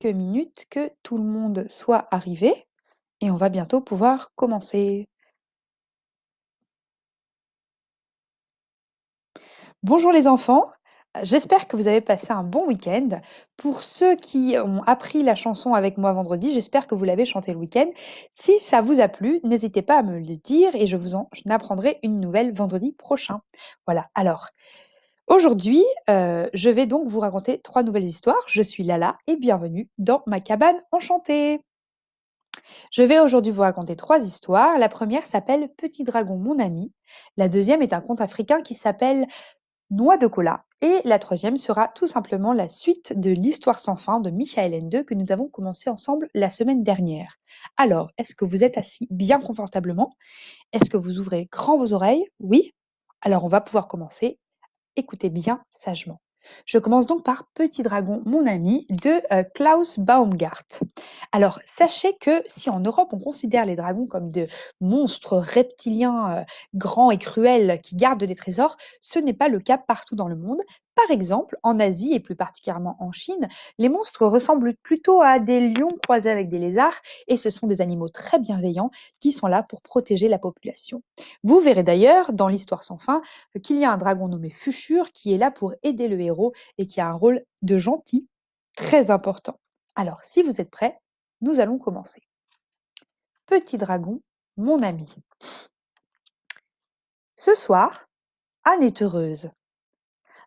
minutes que tout le monde soit arrivé et on va bientôt pouvoir commencer. Bonjour les enfants, j'espère que vous avez passé un bon week-end. Pour ceux qui ont appris la chanson avec moi vendredi, j'espère que vous l'avez chantée le week-end. Si ça vous a plu, n'hésitez pas à me le dire et je apprendrai une nouvelle vendredi prochain. Voilà, alors aujourd'hui, je vais donc vous raconter 3 nouvelles histoires. Je suis Lala et bienvenue dans ma cabane enchantée. Je vais aujourd'hui vous raconter 3 histoires. La première s'appelle Petit dragon, mon ami. La deuxième est un conte africain qui s'appelle Noix de cola. Et la troisième sera tout simplement la suite de l'histoire sans fin de Michael Ende que nous avons commencé ensemble la semaine dernière. Alors, est-ce que vous êtes assis bien confortablement? Est-ce que vous ouvrez grand vos oreilles? Oui? Alors, on va pouvoir commencer. Écoutez bien sagement. Je commence donc par Petit dragon, mon ami de Klaus Baumgart. Alors, sachez que si en Europe on considère les dragons comme de monstres reptiliens grands et cruels qui gardent des trésors, ce n'est pas le cas partout dans le monde. Par exemple, en Asie et plus particulièrement en Chine, les monstres ressemblent plutôt à des lions croisés avec des lézards et ce sont des animaux très bienveillants qui sont là pour protéger la population. Vous verrez d'ailleurs dans l'histoire sans fin qu'il y a un dragon nommé Fuchur qui est là pour aider le héros et qui a un rôle de gentil très important. Alors, si vous êtes prêts, nous allons commencer. Petit dragon, mon ami. Ce soir, Anne est heureuse.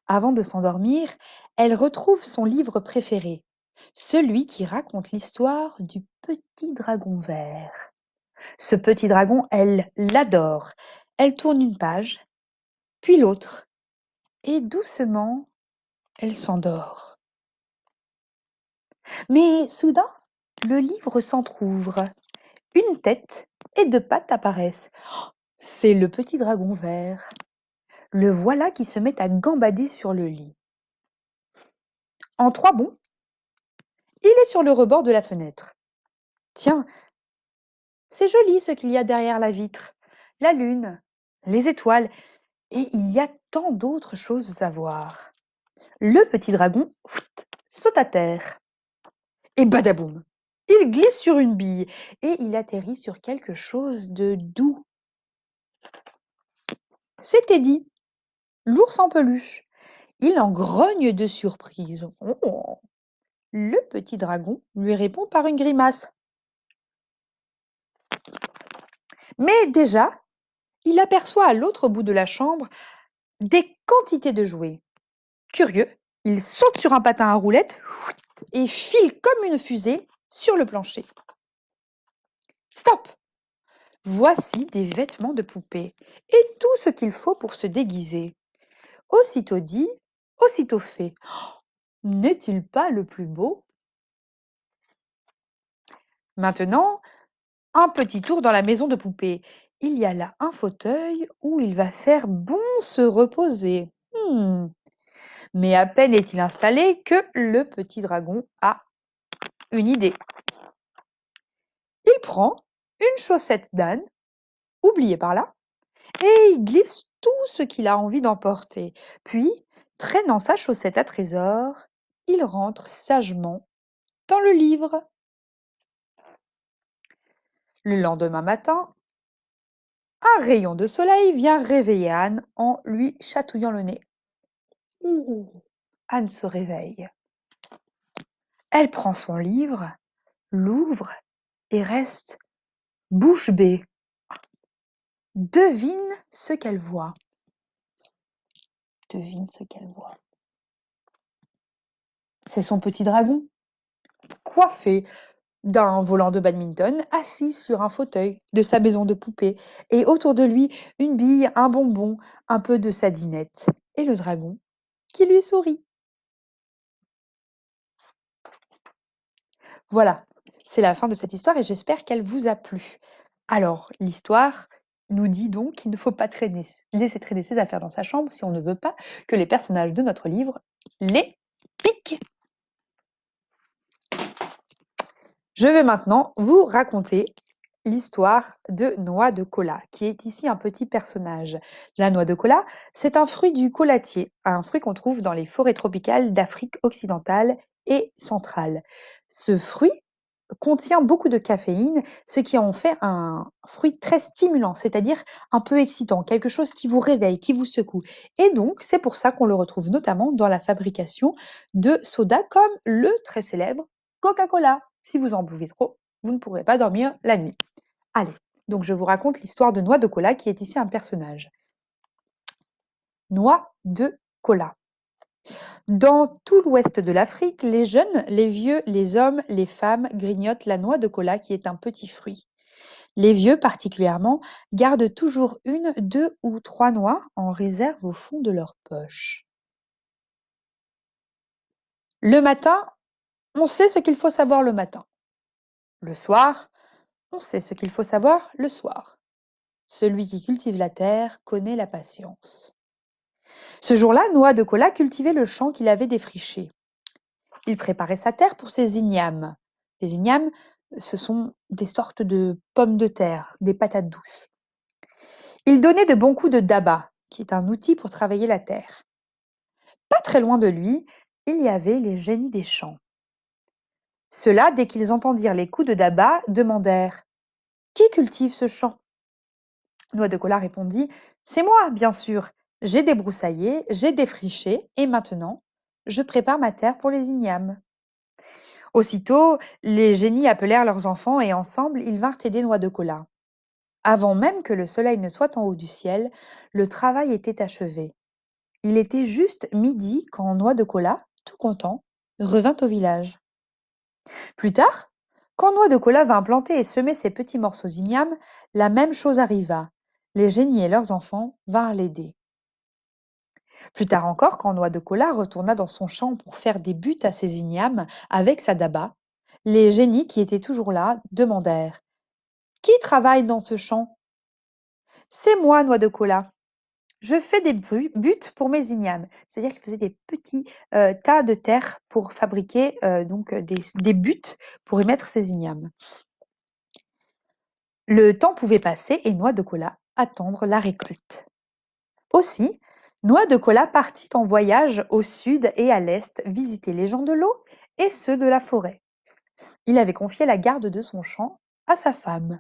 Avant de s'endormir, elle retrouve son livre préféré, celui qui raconte l'histoire du petit dragon vert. Ce petit dragon, elle l'adore. Elle tourne une page, puis l'autre, et doucement, elle s'endort. Mais soudain, le livre s'entr'ouvre. Une tête et 2 pattes apparaissent. C'est le petit dragon vert. Le voilà qui se met à gambader sur le lit. En 3 bonds, il est sur le rebord de la fenêtre. Tiens, c'est joli ce qu'il y a derrière la vitre. La lune, les étoiles, et il y a tant d'autres choses à voir. Le petit dragon saute à terre. Et badaboum! Il glisse sur une bille et il atterrit sur quelque chose de doux. C'est Teddy, l'ours en peluche. Il en grogne de surprise. Oh. Le petit dragon lui répond par une grimace. Mais déjà, il aperçoit à l'autre bout de la chambre des quantités de jouets. Curieux, il saute sur un patin à roulettes et file comme une fusée sur le plancher. Stop! Voici des vêtements de poupée et tout ce qu'il faut pour se déguiser. Aussitôt dit, aussitôt fait. N'est-il pas le plus beau? Maintenant, un petit tour dans la maison de poupée. Il y a là un fauteuil où il va faire bon se reposer. Mais à peine est-il installé que le petit dragon a une idée. Il prend une chaussette d'âne, oubliée par là, et il glisse tout ce qu'il a envie d'emporter. Puis, traînant sa chaussette à trésor, il rentre sagement dans le livre. Le lendemain matin, un rayon de soleil vient réveiller Anne en lui chatouillant le nez. Anne se réveille. Elle prend son livre, l'ouvre et reste bouche bée. Devine ce qu'elle voit. Devine ce qu'elle voit. C'est son petit dragon, coiffé d'un volant de badminton, assis sur un fauteuil de sa maison de poupée, et autour de lui, une bille, un bonbon, un peu de sa dinette, et le dragon qui lui sourit. Voilà, c'est la fin de cette histoire et j'espère qu'elle vous a plu. Alors, l'histoire nous dit donc qu'il ne faut pas laisser traîner ses affaires dans sa chambre si on ne veut pas que les personnages de notre livre les piquent. Je vais maintenant vous raconter l'histoire de Noix de cola, qui est ici un petit personnage. La noix de cola, c'est un fruit du colatier, un fruit qu'on trouve dans les forêts tropicales d'Afrique occidentale et centrale. Ce fruit contient beaucoup de caféine, ce qui en fait un fruit très stimulant, c'est-à-dire un peu excitant, quelque chose qui vous réveille, qui vous secoue. Et donc, c'est pour ça qu'on le retrouve notamment dans la fabrication de sodas comme le très célèbre Coca-Cola. Si vous en buvez trop, vous ne pourrez pas dormir la nuit. Allez, donc je vous raconte l'histoire de Noix de Cola qui est ici un personnage. Noix de Cola. Dans tout l'ouest de l'Afrique, les jeunes, les vieux, les hommes, les femmes grignotent la noix de cola qui est un petit fruit. Les vieux particulièrement gardent toujours une, deux ou trois noix en réserve au fond de leur poche. Le matin, on sait ce qu'il faut savoir le matin. Le soir, on sait ce qu'il faut savoir le soir. Celui qui cultive la terre connaît la patience. Ce jour-là, Noix de Cola cultivait le champ qu'il avait défriché. Il préparait sa terre pour ses ignames. Les ignames, ce sont des sortes de pommes de terre, des patates douces. Il donnait de bons coups de daba, qui est un outil pour travailler la terre. Pas très loin de lui, il y avait les génies des champs. Ceux-là, dès qu'ils entendirent les coups de daba, demandèrent: Qui cultive ce champ? Noix de Cola répondit: C'est moi, bien sûr. J'ai débroussaillé, j'ai défriché, et maintenant, je prépare ma terre pour les ignames. Aussitôt, les génies appelèrent leurs enfants et ensemble, ils vinrent aider Noix de Cola. Avant même que le soleil ne soit en haut du ciel, le travail était achevé. Il était juste midi quand Noix de Cola, tout content, revint au village. Plus tard, quand Noix de Cola vint planter et semer ses petits morceaux d'ignames, la même chose arriva. Les génies et leurs enfants vinrent l'aider. Plus tard encore, quand Noix de Cola retourna dans son champ pour faire des buts à ses ignames avec sa daba, les génies qui étaient toujours là demandèrent: Qui travaille dans ce champ? C'est moi, Noix de Cola. Je fais des buts pour mes ignames. C'est-à-dire qu'il faisait des petits tas de terre pour fabriquer des buts pour y mettre ses ignames. Le temps pouvait passer et Noix de Cola attendre la récolte. Aussi, Noix de Cola partit en voyage au sud et à l'est visiter les gens de l'eau et ceux de la forêt. Il avait confié la garde de son champ à sa femme.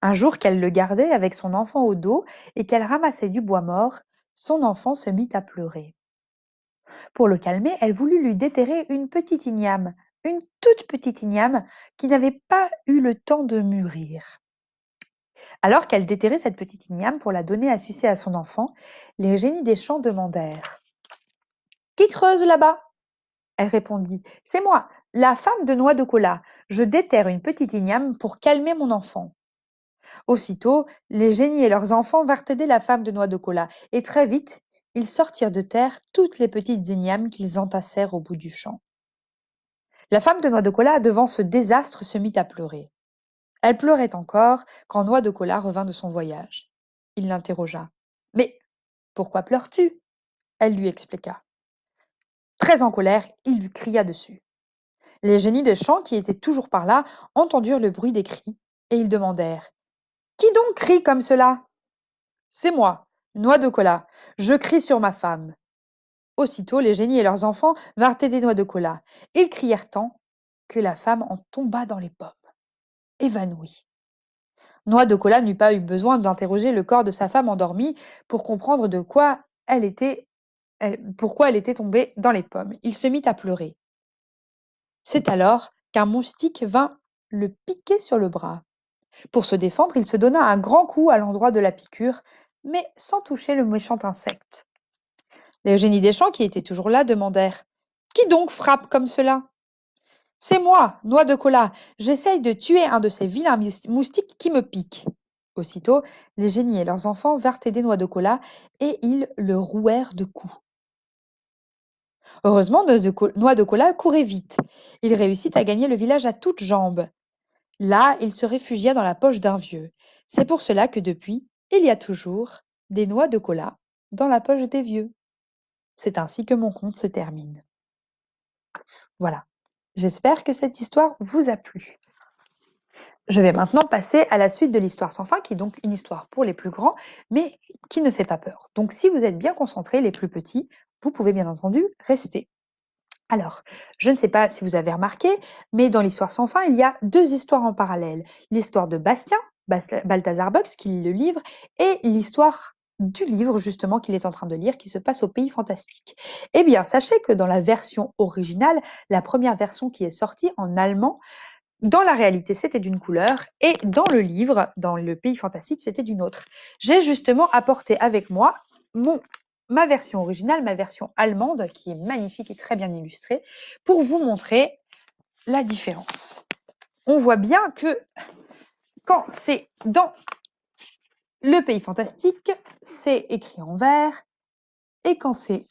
Un jour qu'elle le gardait avec son enfant au dos et qu'elle ramassait du bois mort, son enfant se mit à pleurer. Pour le calmer, elle voulut lui déterrer une petite igname, une toute petite igname qui n'avait pas eu le temps de mûrir. Alors qu'elle déterrait cette petite igname pour la donner à sucer à son enfant, les génies des champs demandèrent: Qui creuse là-bas? Elle répondit: C'est moi, la femme de Noix de Cola. Je déterre une petite igname pour calmer mon enfant. Aussitôt, les génies et leurs enfants vinrent aider la femme de Noix de Cola, et très vite, ils sortirent de terre toutes les petites ignames qu'ils entassèrent au bout du champ. La femme de Noix de Cola, devant ce désastre, se mit à pleurer. Elle pleurait encore quand Noix de Cola revint de son voyage. Il l'interrogea. Mais pourquoi pleures-tu? Elle lui expliqua. Très en colère, il lui cria dessus. Les génies des champs, qui étaient toujours par là, entendirent le bruit des cris, et ils demandèrent: Qui donc crie comme cela? C'est moi, Noix de Cola. Je crie sur ma femme. Aussitôt, les génies et leurs enfants vinrent aider Noix de Cola. Ils crièrent tant que la femme en tomba dans les pommes, évanouie. Noix de Cola n'eut pas eu besoin d'interroger le corps de sa femme endormie pour comprendre de quoi pourquoi elle était tombée dans les pommes. Il se mit à pleurer. C'est alors qu'un moustique vint le piquer sur le bras. Pour se défendre, il se donna un grand coup à l'endroit de la piqûre, mais sans toucher le méchant insecte. Les génies des champs, qui étaient toujours là, demandèrent: Qui donc frappe comme cela? C'est moi, Noix de Cola. J'essaye de tuer un de ces vilains moustiques qui me piquent. Aussitôt, les génies et leurs enfants vinrent aider Noix de Cola et ils le rouèrent de coups. Heureusement, Noix de Cola courait vite. Il réussit à gagner le village à toutes jambes. Là, il se réfugia dans la poche d'un vieux. C'est pour cela que depuis, il y a toujours des noix de cola dans la poche des vieux. C'est ainsi que mon conte se termine. Voilà. J'espère que cette histoire vous a plu. Je vais maintenant passer à la suite de l'histoire sans fin, qui est donc une histoire pour les plus grands, mais qui ne fait pas peur. Donc si vous êtes bien concentrés, les plus petits, vous pouvez bien entendu rester. Alors, je ne sais pas si vous avez remarqué, mais dans l'Histoire sans fin, il y a 2 histoires en parallèle. L'histoire de Bastien, Balthazar Bux, qui lit le livre, et l'histoire du livre justement qu'il est en train de lire, qui se passe au Pays Fantastique. Eh bien, sachez que dans la version originale, la première version qui est sortie en allemand, dans la réalité, c'était d'une couleur et dans le livre, dans le Pays Fantastique, c'était d'une autre. J'ai justement apporté avec moi mon ma version originale, ma version allemande, qui est magnifique et très bien illustrée, pour vous montrer la différence. On voit bien que quand c'est dans le Pays Fantastique, c'est écrit en vert et quand c'est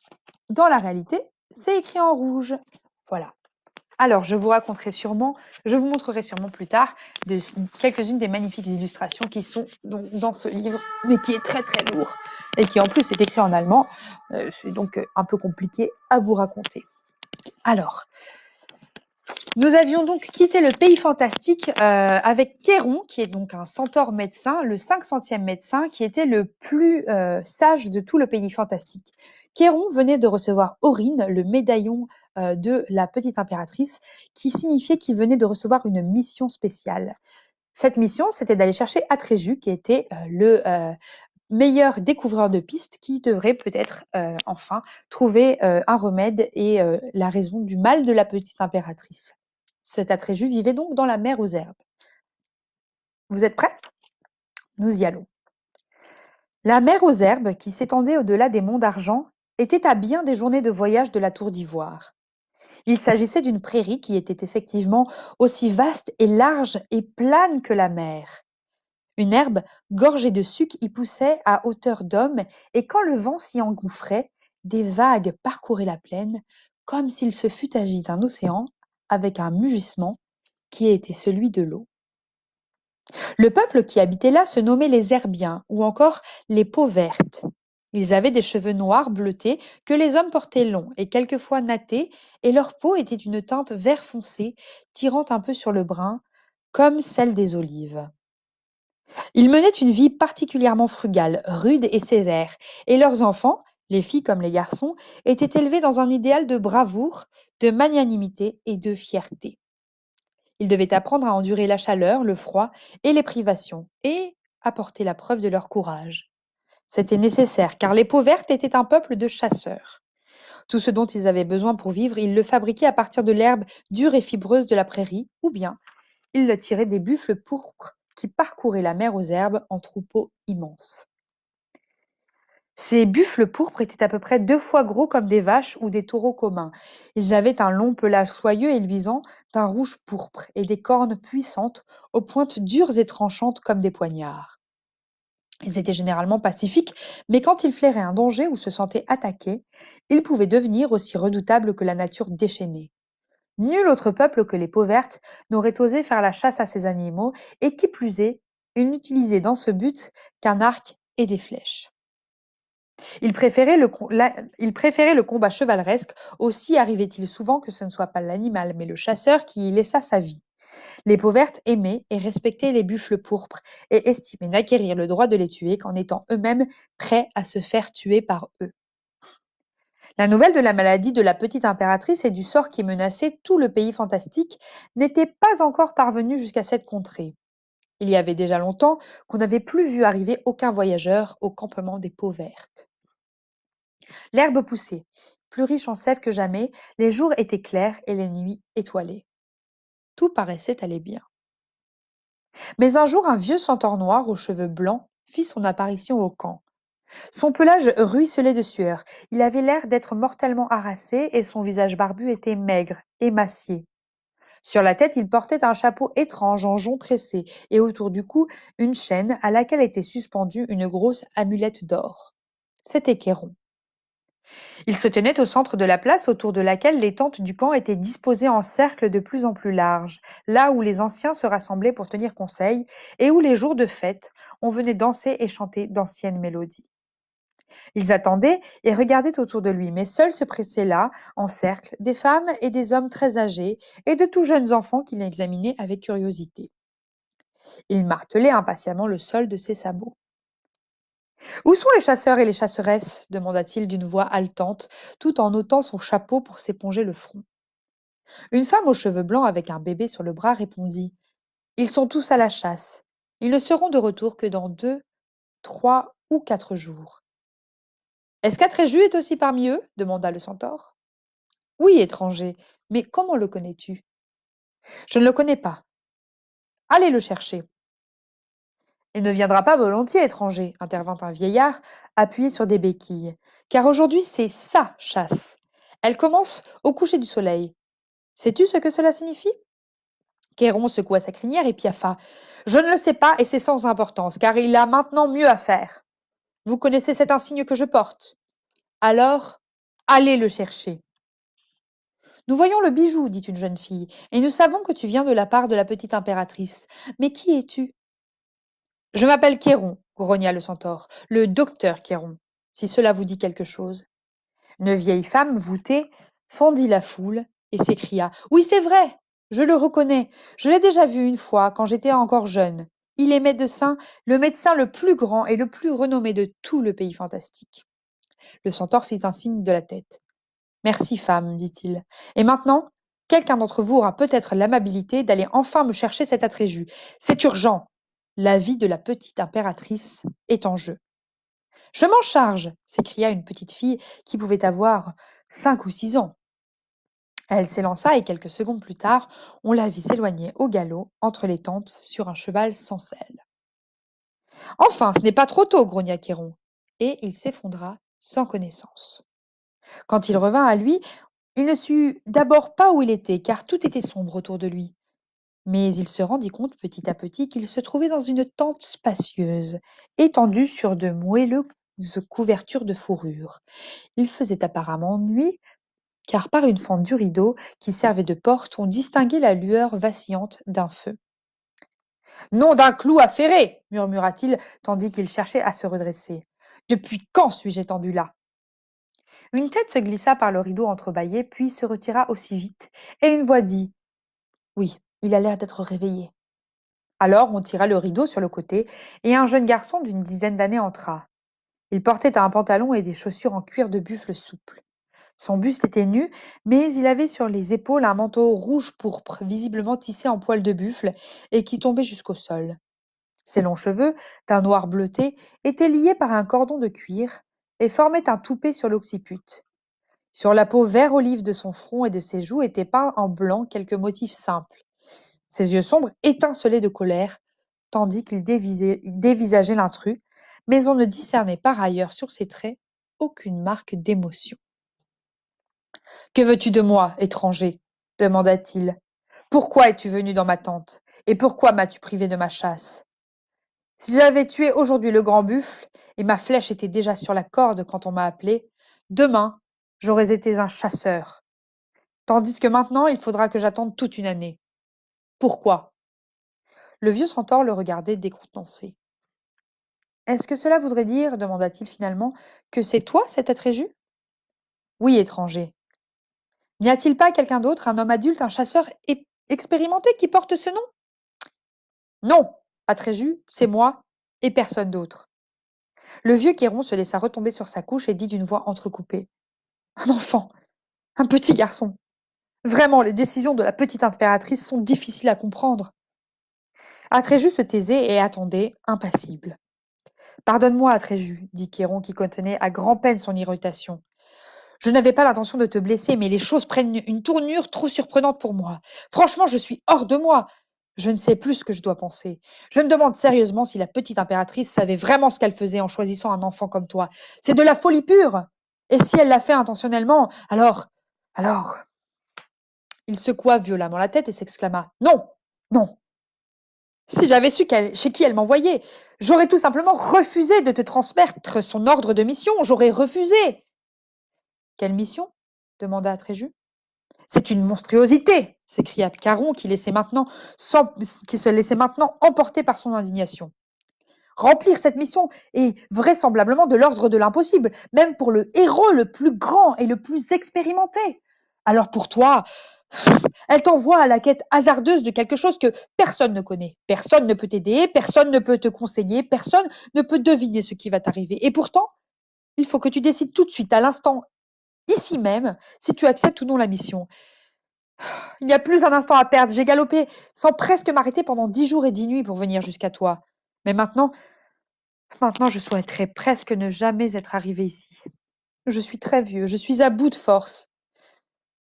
dans la réalité, c'est écrit en rouge. Voilà. Alors, je vous montrerai sûrement plus tard quelques-unes des magnifiques illustrations qui sont dans ce livre, mais qui est très très lourd et qui en plus est écrit en allemand. C'est donc un peu compliqué à vous raconter. Alors, nous avions donc quitté le Pays Fantastique avec Kéron, qui est donc un centaure médecin, le 500e médecin, qui était le plus sage de tout le Pays Fantastique. Kéron venait de recevoir Aurine, le médaillon de la petite impératrice, qui signifiait qu'il venait de recevoir une mission spéciale. Cette mission, c'était d'aller chercher Atréju, qui était le meilleur découvreur de pistes, qui devrait peut-être enfin trouver un remède et la raison du mal de la petite impératrice. Cet Atréju vivait donc dans la mer aux herbes. Vous êtes prêts? Nous y allons. La mer aux herbes, qui s'étendait au-delà des monts d'argent, était à bien des journées de voyage de la tour d'ivoire. Il s'agissait d'une prairie qui était effectivement aussi vaste et large et plane que la mer. Une herbe gorgée de suc y poussait à hauteur d'homme, et quand le vent s'y engouffrait, des vagues parcouraient la plaine, comme s'il se fût agi d'un océan, avec un mugissement qui était celui de l'eau. Le peuple qui habitait là se nommait les Herbiens, ou encore les peaux vertes. Ils avaient des cheveux noirs bleutés que les hommes portaient longs et quelquefois nattés, et leur peau était d'une teinte vert foncé, tirant un peu sur le brun, comme celle des olives. Ils menaient une vie particulièrement frugale, rude et sévère, et leurs enfants, les filles comme les garçons, étaient élevés dans un idéal de bravoure, de magnanimité et de fierté. Ils devaient apprendre à endurer la chaleur, le froid et les privations, et apporter la preuve de leur courage. C'était nécessaire, car les peaux vertes étaient un peuple de chasseurs. Tout ce dont ils avaient besoin pour vivre, ils le fabriquaient à partir de l'herbe dure et fibreuse de la prairie, ou bien ils le tiraient des buffles pourpres qui parcouraient la mer aux herbes en troupeaux immenses. Ces buffles pourpres étaient à peu près 2 fois gros comme des vaches ou des taureaux communs. Ils avaient un long pelage soyeux et luisant d'un rouge pourpre et des cornes puissantes aux pointes dures et tranchantes comme des poignards. Ils étaient généralement pacifiques, mais quand ils flairaient un danger ou se sentaient attaqués, ils pouvaient devenir aussi redoutables que la nature déchaînée. Nul autre peuple que les peaux vertes n'aurait osé faire la chasse à ces animaux, et qui plus est, ils n'utilisaient dans ce but qu'un arc et des flèches. Ils préféraient le combat chevaleresque, aussi arrivait-il souvent que ce ne soit pas l'animal mais le chasseur qui y laissa sa vie. Les peaux vertes aimaient et respectaient les buffles pourpres et estimaient n'acquérir le droit de les tuer qu'en étant eux-mêmes prêts à se faire tuer par eux. La nouvelle de la maladie de la petite impératrice et du sort qui menaçait tout le pays fantastique n'était pas encore parvenue jusqu'à cette contrée. Il y avait déjà longtemps qu'on n'avait plus vu arriver aucun voyageur au campement des peaux vertes. L'herbe poussait, plus riche en sève que jamais, les jours étaient clairs et les nuits étoilées. Tout paraissait aller bien. Mais un jour, un vieux centaure noir aux cheveux blancs fit son apparition au camp. Son pelage ruisselait de sueur, il avait l'air d'être mortellement harassé et son visage barbu était maigre, émacié. Sur la tête, il portait un chapeau étrange en jonc tressé et autour du cou une chaîne à laquelle était suspendue une grosse amulette d'or. C'était Kéron. Il se tenait au centre de la place autour de laquelle les tentes du camp étaient disposées en cercle de plus en plus large, là où les anciens se rassemblaient pour tenir conseil et où les jours de fête, on venait danser et chanter d'anciennes mélodies. Ils attendaient et regardaient autour de lui, mais seuls se pressaient là, en cercle, des femmes et des hommes très âgés et de tout jeunes enfants qui l'examinaient avec curiosité. Il martelait impatiemment le sol de ses sabots. Où sont les chasseurs et les chasseresses demanda-t-il d'une voix haletante, tout en ôtant son chapeau pour s'éponger le front. Une femme aux cheveux blancs avec un bébé sur le bras répondit. Ils sont tous à la chasse. Ils ne seront de retour que dans 2, 3 ou 4 jours. Est-ce qu'Atréju est aussi parmi eux demanda le centaure. Oui, étranger, mais comment le connais-tu? Je ne le connais pas. Allez le chercher. Il ne viendra pas volontiers, étranger, intervint un vieillard, appuyé sur des béquilles. Car aujourd'hui, c'est sa chasse. Elle commence au coucher du soleil. Sais-tu ce que cela signifie? Kéron secoua sa crinière et piaffa. Je ne le sais pas et c'est sans importance, car il a maintenant mieux à faire. Vous connaissez cet insigne que je porte? Alors, allez le chercher. Nous voyons le bijou, dit une jeune fille, et nous savons que tu viens de la part de la petite impératrice. Mais qui es-tu? Je m'appelle Kéron, grogna le centaure, le docteur Kéron, si cela vous dit quelque chose. Une vieille femme voûtée fendit la foule et s'écria. Oui, c'est vrai, je le reconnais. Je l'ai déjà vu une fois quand j'étais encore jeune. Il est médecin, le médecin le plus grand et le plus renommé de tout le pays fantastique. Le centaure fit un signe de la tête. Merci, femme, dit-il. Et maintenant, quelqu'un d'entre vous aura peut-être l'amabilité d'aller enfin me chercher cet Atréju. C'est urgent. La vie de la petite impératrice est en jeu. Je m'en charge, s'écria une petite fille qui pouvait avoir 5 ou 6 ans. Elle s'élança et quelques secondes plus tard, on la vit s'éloigner au galop entre les tentes sur un cheval sans selle. Enfin, ce n'est pas trop tôt, grogna Kéron. Et il s'effondra sans connaissance. Quand il revint à lui, il ne sut d'abord pas où il était, car tout était sombre autour de lui. Mais il se rendit compte petit à petit qu'il se trouvait dans une tente spacieuse, étendue sur de moelleuses couvertures de fourrure. Il faisait apparemment nuit, car par une fente du rideau qui servait de porte, on distinguait la lueur vacillante d'un feu. Nom d'un clou affairé, murmura-t-il, tandis qu'il cherchait à se redresser. Depuis quand suis-je étendu là? Une tête se glissa par le rideau entrebâillé, puis se retira aussi vite, et une voix dit. Oui, il a l'air d'être réveillé. Alors on tira le rideau sur le côté, et un jeune garçon d'une dizaine d'années entra. Il portait un pantalon et des chaussures en cuir de buffle souple. Son buste était nu, mais il avait sur les épaules un manteau rouge pourpre, visiblement tissé en poil de buffle, et qui tombait jusqu'au sol. Ses longs cheveux, d'un noir bleuté, étaient liés par un cordon de cuir, et formaient un toupet sur l'occiput. Sur la peau vert olive de son front et de ses joues étaient peints en blanc quelques motifs simples. Ses yeux sombres étincelaient de colère, tandis qu'il dévisageait l'intrus, mais on ne discernait par ailleurs sur ses traits aucune marque d'émotion. Que veux-tu de moi, étranger? Demanda-t-il. Pourquoi es-tu venu dans ma tente? Et pourquoi m'as-tu privé de ma chasse? Si j'avais tué aujourd'hui le grand buffle, et ma flèche était déjà sur la corde quand on m'a appelé, demain, j'aurais été un chasseur. Tandis que maintenant, il faudra que j'attende toute une année. Pourquoi? Le vieux centaure le regardait décontenancé. Est-ce que cela voudrait dire, demanda-t-il finalement, que c'est toi cet Atréju? Oui, étranger. N'y a-t-il pas quelqu'un d'autre, un homme adulte, un chasseur expérimenté qui porte ce nom? Non, Atréju, c'est moi et personne d'autre. Le vieux Kéron se laissa retomber sur sa couche et dit d'une voix entrecoupée. Un enfant, un petit garçon. Vraiment, les décisions de la petite impératrice sont difficiles à comprendre. Atréju se taisait et attendait, impassible. Pardonne-moi, Atréju, dit Kéron qui contenait à grand-peine son irritation. Je n'avais pas l'intention de te blesser, mais les choses prennent une tournure trop surprenante pour moi. Franchement, je suis hors de moi. Je ne sais plus ce que je dois penser. Je me demande sérieusement si la petite impératrice savait vraiment ce qu'elle faisait en choisissant un enfant comme toi. C'est de la folie pure. Et si elle l'a fait intentionnellement, alors, il secoua violemment la tête et s'exclama. Non, non. Si j'avais su chez qui elle m'envoyait, j'aurais tout simplement refusé de te transmettre son ordre de mission. J'aurais refusé. Quelle mission? Demanda Tréju. C'est une monstruosité, s'écria Caron qui se laissait maintenant emporter par son indignation. Remplir cette mission est vraisemblablement de l'ordre de l'impossible, même pour le héros le plus grand et le plus expérimenté. Alors pour toi, Elle t'envoie à la quête hasardeuse de quelque chose que personne ne connaît. Personne ne peut t'aider, personne ne peut te conseiller, personne ne peut deviner ce qui va t'arriver. Et pourtant, il faut que tu décides tout de suite, à l'instant, ici même, si tu acceptes ou non la mission. Il n'y a plus un instant à perdre. J'ai galopé sans presque m'arrêter pendant 10 jours et 10 nuits pour venir jusqu'à toi. Mais maintenant, je souhaiterais presque ne jamais être arrivé ici. Je suis très vieux, je suis à bout de force.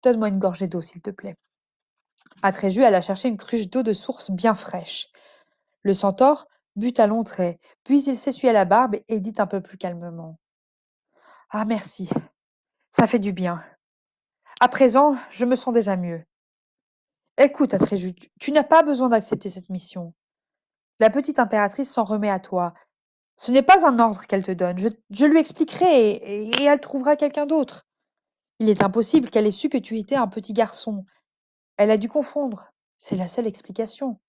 Donne-moi une gorgée d'eau, s'il te plaît. Atréju alla chercher une cruche d'eau de source bien fraîche. Le centaure but à longs traits, puis il s'essuya la barbe et dit un peu plus calmement. Ah merci, ça fait du bien. À présent, je me sens déjà mieux. Écoute, Atréju, tu n'as pas besoin d'accepter cette mission. La petite impératrice s'en remet à toi. Ce n'est pas un ordre qu'elle te donne. Je lui expliquerai et elle trouvera quelqu'un d'autre. Il est impossible qu'elle ait su que tu étais un petit garçon. Elle a dû confondre. C'est la seule explication.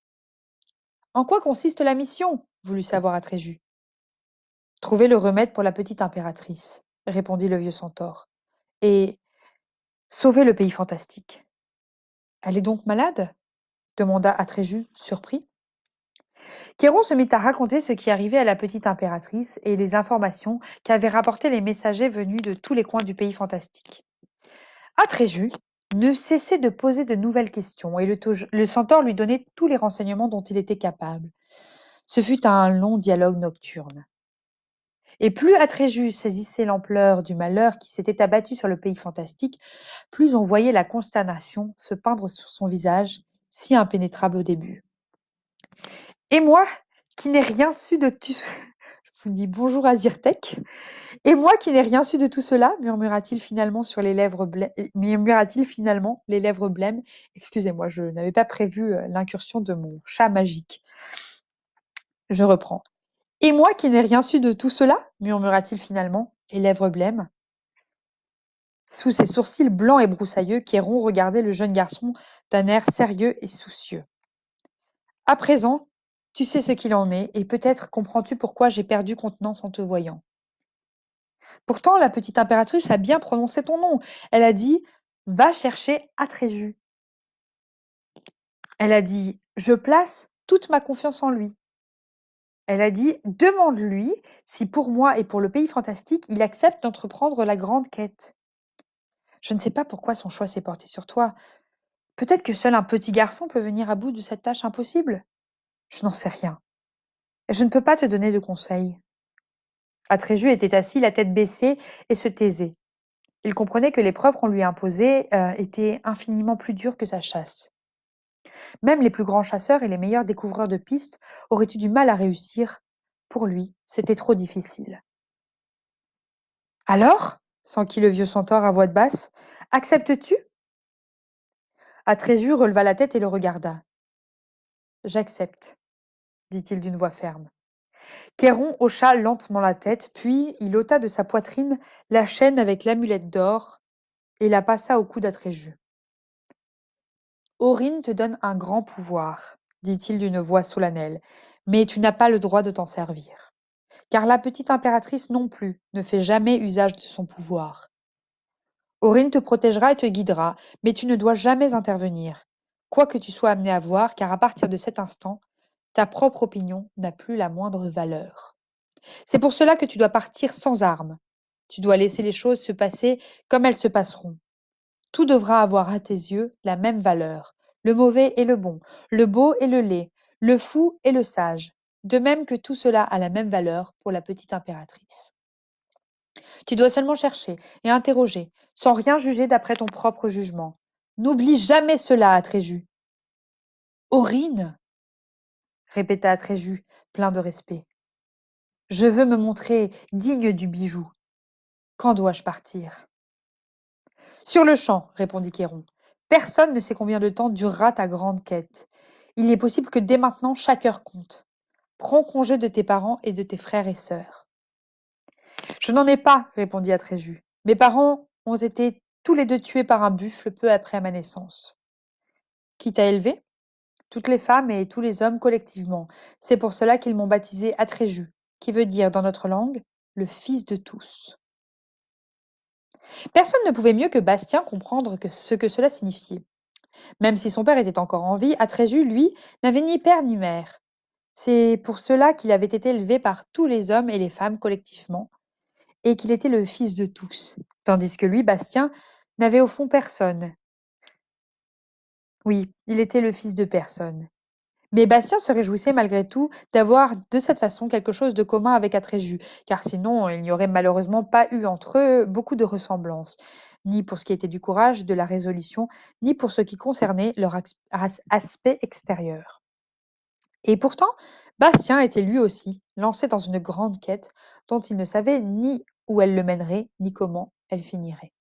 En quoi consiste la mission voulut savoir Atréju. Trouver le remède pour la petite impératrice, répondit le vieux centaure, et sauver le pays fantastique. Elle est donc malade demanda Atréju, surpris. Kéron se mit à raconter ce qui arrivait à la petite impératrice et les informations qu'avaient rapportées les messagers venus de tous les coins du pays fantastique. Atréju ne cessait de poser de nouvelles questions et le centaure lui donnait tous les renseignements dont il était capable. Ce fut un long dialogue nocturne. Et plus Atréju saisissait l'ampleur du malheur qui s'était abattu sur le pays fantastique, plus on voyait la consternation se peindre sur son visage, si impénétrable au début. Et moi, qui n'ai rien su de tout... Je vous dis bonjour à Zyrtec. Et moi qui n'ai rien su de tout cela, murmura-t-il finalement sur les lèvres murmura-t-il finalement, les lèvres blêmes. Excusez-moi, je n'avais pas prévu l'incursion de mon chat magique. Je reprends. Et moi qui n'ai rien su de tout cela, murmura-t-il finalement, les lèvres blêmes. Sous ses sourcils blancs et broussailleux, Kéron regardait le jeune garçon d'un air sérieux et soucieux. À présent, tu sais ce qu'il en est, et peut-être comprends-tu pourquoi j'ai perdu contenance en te voyant. Pourtant, la petite impératrice a bien prononcé ton nom. Elle a dit va chercher Atréju. Elle a dit je place toute ma confiance en lui. Elle a dit demande-lui si pour moi et pour le pays fantastique, il accepte d'entreprendre la grande quête. Je ne sais pas pourquoi son choix s'est porté sur toi. Peut-être que seul un petit garçon peut venir à bout de cette tâche impossible. Je n'en sais rien. Et je ne peux pas te donner de conseils. Atréju était assis, la tête baissée, et se taisait. Il comprenait que l'épreuve qu'on lui imposait était infiniment plus dure que sa chasse. Même les plus grands chasseurs et les meilleurs découvreurs de pistes auraient eu du mal à réussir. Pour lui, c'était trop difficile. Alors, s'enquit le vieux centaure à voix basse, acceptes-tu? Atréju releva la tête et le regarda. J'accepte, dit-il d'une voix ferme. Kéron hocha lentement la tête, puis il ôta de sa poitrine la chaîne avec l'amulette d'or et la passa au cou d'Atréju. Aurine te donne un grand pouvoir, dit-il d'une voix solennelle, mais tu n'as pas le droit de t'en servir. Car la petite impératrice non plus ne fait jamais usage de son pouvoir. Aurine te protégera et te guidera, mais tu ne dois jamais intervenir, quoi que tu sois amené à voir, car à partir de cet instant, ta propre opinion n'a plus la moindre valeur. C'est pour cela que tu dois partir sans armes. Tu dois laisser les choses se passer comme elles se passeront. Tout devra avoir à tes yeux la même valeur, le mauvais et le bon, le beau et le laid, le fou et le sage, de même que tout cela a la même valeur pour la petite impératrice. Tu dois seulement chercher et interroger, sans rien juger d'après ton propre jugement. N'oublie jamais cela, Atréju. Aurine, répéta Atréju, plein de respect. Je veux me montrer digne du bijou. Quand dois-je partir? Sur-le-champ, répondit Kéron. Personne ne sait combien de temps durera ta grande quête. Il est possible que dès maintenant chaque heure compte. Prends congé de tes parents et de tes frères et sœurs. Je n'en ai pas, répondit Atréju. Mes parents ont été tous les deux tués par un buffle peu après ma naissance. Qui t'a élevé? Toutes les femmes et tous les hommes collectivement. C'est pour cela qu'ils m'ont baptisé Atréju, qui veut dire dans notre langue le fils de tous. Personne ne pouvait mieux que Bastien comprendre ce que cela signifiait. Même si son père était encore en vie, Atréju, lui, n'avait ni père ni mère. C'est pour cela qu'il avait été élevé par tous les hommes et les femmes collectivement, et qu'il était le fils de tous. Tandis que lui, Bastien, n'avait au fond personne. Oui, il était le fils de personne. Mais Bastien se réjouissait malgré tout d'avoir de cette façon quelque chose de commun avec Atréju, car sinon il n'y aurait malheureusement pas eu entre eux beaucoup de ressemblances, ni pour ce qui était du courage, de la résolution, ni pour ce qui concernait leur aspect extérieur. Et pourtant, Bastien était lui aussi lancé dans une grande quête dont il ne savait ni où elle le mènerait, ni comment elle finirait.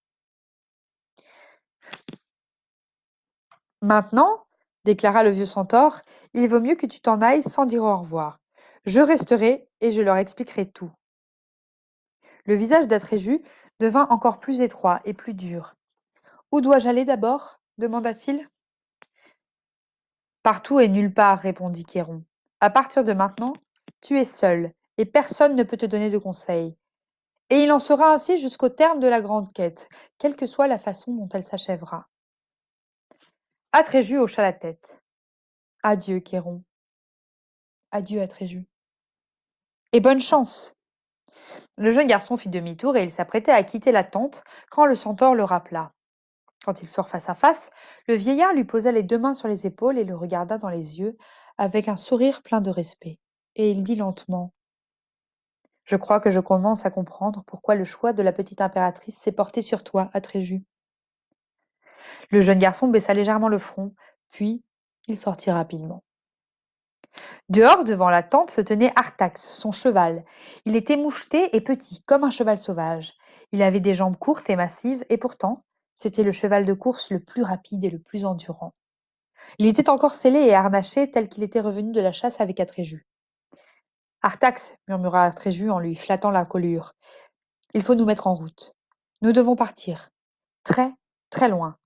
Maintenant, déclara le vieux centaure, il vaut mieux que tu t'en ailles sans dire au revoir. Je resterai et je leur expliquerai tout. Le visage d'Atréju devint encore plus étroit et plus dur. Où dois-je aller d'abord demanda-t-il. Partout et nulle part, répondit Kéron. À partir de maintenant, tu es seul et personne ne peut te donner de conseils. Et il en sera ainsi jusqu'au terme de la grande quête, quelle que soit la façon dont elle s'achèvera. Atréju hocha la tête. Adieu, Kéron. Adieu, Atréju. Et bonne chance. Le jeune garçon fit demi-tour et il s'apprêtait à quitter la tente quand le centaure le rappela. Quand ils furent face à face, le vieillard lui posa les deux mains sur les épaules et le regarda dans les yeux avec un sourire plein de respect. Et il dit lentement: Je crois que je commence à comprendre pourquoi le choix de la petite impératrice s'est porté sur toi, Atréju. Le jeune garçon baissa légèrement le front, puis il sortit rapidement. Dehors, devant la tente, se tenait Artax, son cheval. Il était moucheté et petit, comme un cheval sauvage. Il avait des jambes courtes et massives, et pourtant, c'était le cheval de course le plus rapide et le plus endurant. Il était encore scellé et harnaché tel qu'il était revenu de la chasse avec Atréju. Artax, murmura Atréju en lui flattant la colure, il faut nous mettre en route. Nous devons partir. Très, très loin.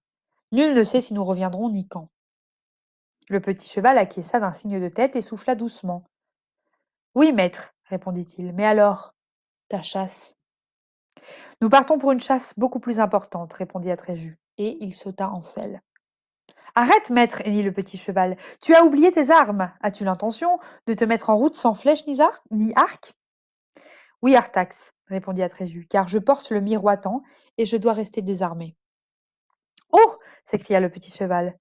Nul ne sait si nous reviendrons ni quand. Le petit cheval acquiesça d'un signe de tête et souffla doucement. Oui, maître, répondit-il, mais alors, ta chasse. Nous partons pour une chasse beaucoup plus importante, répondit Atréju, et il sauta en selle. Arrête, maître, hennit le petit cheval. Tu as oublié tes armes. As-tu l'intention de te mettre en route sans flèche ni arc? Oui, Artax, répondit Atréju, car je porte le miroitant et je dois rester désarmé. Oh! S'écria le petit cheval.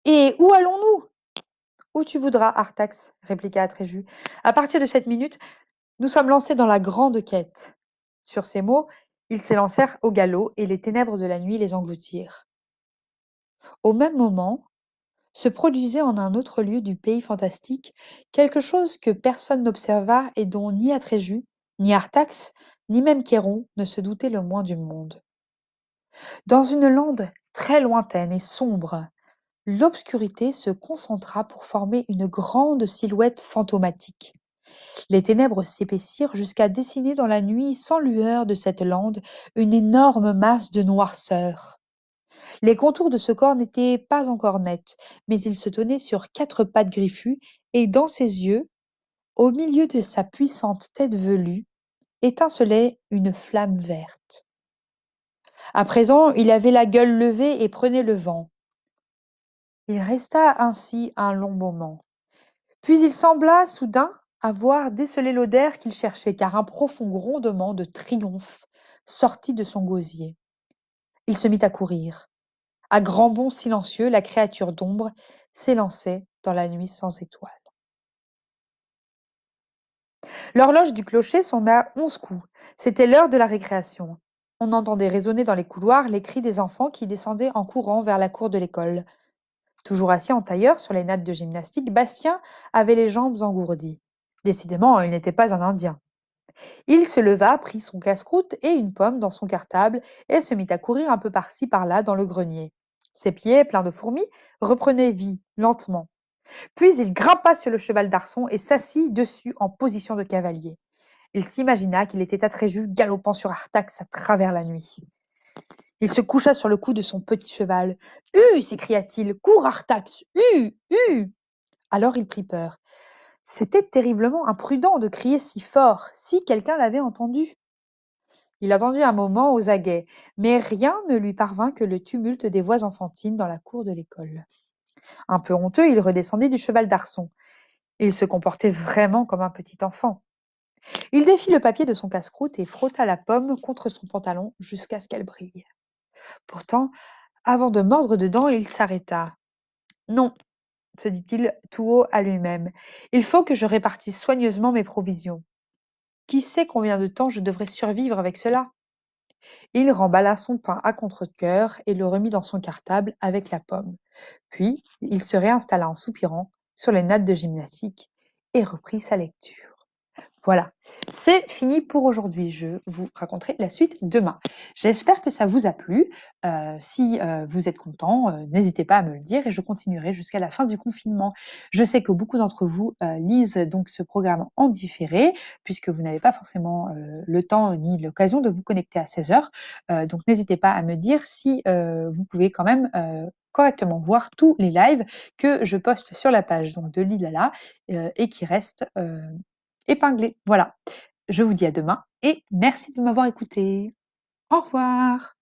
Et où allons-nous? Où tu voudras, Artax, répliqua Atréju. À partir de cette minute, nous sommes lancés dans la grande quête. Sur ces mots, ils s'élancèrent au galop et les ténèbres de la nuit les engloutirent. Au même moment, se produisait en un autre lieu du pays fantastique quelque chose que personne n'observa et dont ni Atréju, ni Artax, ni même Kéron ne se doutaient le moins du monde. Dans une lande très lointaine et sombre, l'obscurité se concentra pour former une grande silhouette fantomatique. Les ténèbres s'épaissirent jusqu'à dessiner dans la nuit sans lueur de cette lande une énorme masse de noirceur. Les contours de ce corps n'étaient pas encore nets, mais il se tenait sur quatre pattes griffues, et dans ses yeux, au milieu de sa puissante tête velue, étincelait une flamme verte. À présent, il avait la gueule levée et prenait le vent. Il resta ainsi un long moment. Puis il sembla soudain avoir décelé l'odeur qu'il cherchait, car un profond grondement de triomphe sortit de son gosier. Il se mit à courir. À grands bonds silencieux, la créature d'ombre s'élançait dans la nuit sans étoiles. L'horloge du clocher sonna 11 coups. C'était l'heure de la récréation. On entendait résonner dans les couloirs les cris des enfants qui descendaient en courant vers la cour de l'école. Toujours assis en tailleur sur les nattes de gymnastique, Bastien avait les jambes engourdies. Décidément, il n'était pas un Indien. Il se leva, prit son casse-croûte et une pomme dans son cartable et se mit à courir un peu par-ci par-là dans le grenier. Ses pieds, pleins de fourmis, reprenaient vie, lentement. Puis il grimpa sur le cheval d'arçon et s'assit dessus en position de cavalier. Il s'imagina qu'il était Atréju galopant sur Artax à travers la nuit. Il se coucha sur le cou de son petit cheval. S'écria-t-il, cours Artax, hue. Alors il prit peur. C'était terriblement imprudent de crier si fort, si quelqu'un l'avait entendu. Il attendit un moment aux aguets, mais rien ne lui parvint que le tumulte des voix enfantines dans la cour de l'école. Un peu honteux, il redescendit du cheval d'arçon. Il se comportait vraiment comme un petit enfant. Il défit le papier de son casse-croûte et frotta la pomme contre son pantalon jusqu'à ce qu'elle brille. Pourtant, avant de mordre dedans, il s'arrêta. Non, se dit-il tout haut à lui-même, il faut que je répartisse soigneusement mes provisions. Qui sait combien de temps je devrais survivre avec cela? Il remballa son pain à contre-cœur et le remit dans son cartable avec la pomme. Puis, il se réinstalla en soupirant sur les nattes de gymnastique et reprit sa lecture. Voilà, c'est fini pour aujourd'hui. Je vous raconterai la suite demain. J'espère que ça vous a plu. Si vous êtes content, n'hésitez pas à me le dire et je continuerai jusqu'à la fin du confinement. Je sais que beaucoup d'entre vous lisent donc ce programme en différé, puisque vous n'avez pas forcément le temps ni l'occasion de vous connecter à 16 heures. Donc n'hésitez pas à me dire si vous pouvez quand même correctement voir tous les lives que je poste sur la page donc, de Lilala et qui restent épinglés. Voilà, je vous dis à demain et merci de m'avoir écouté. Au revoir.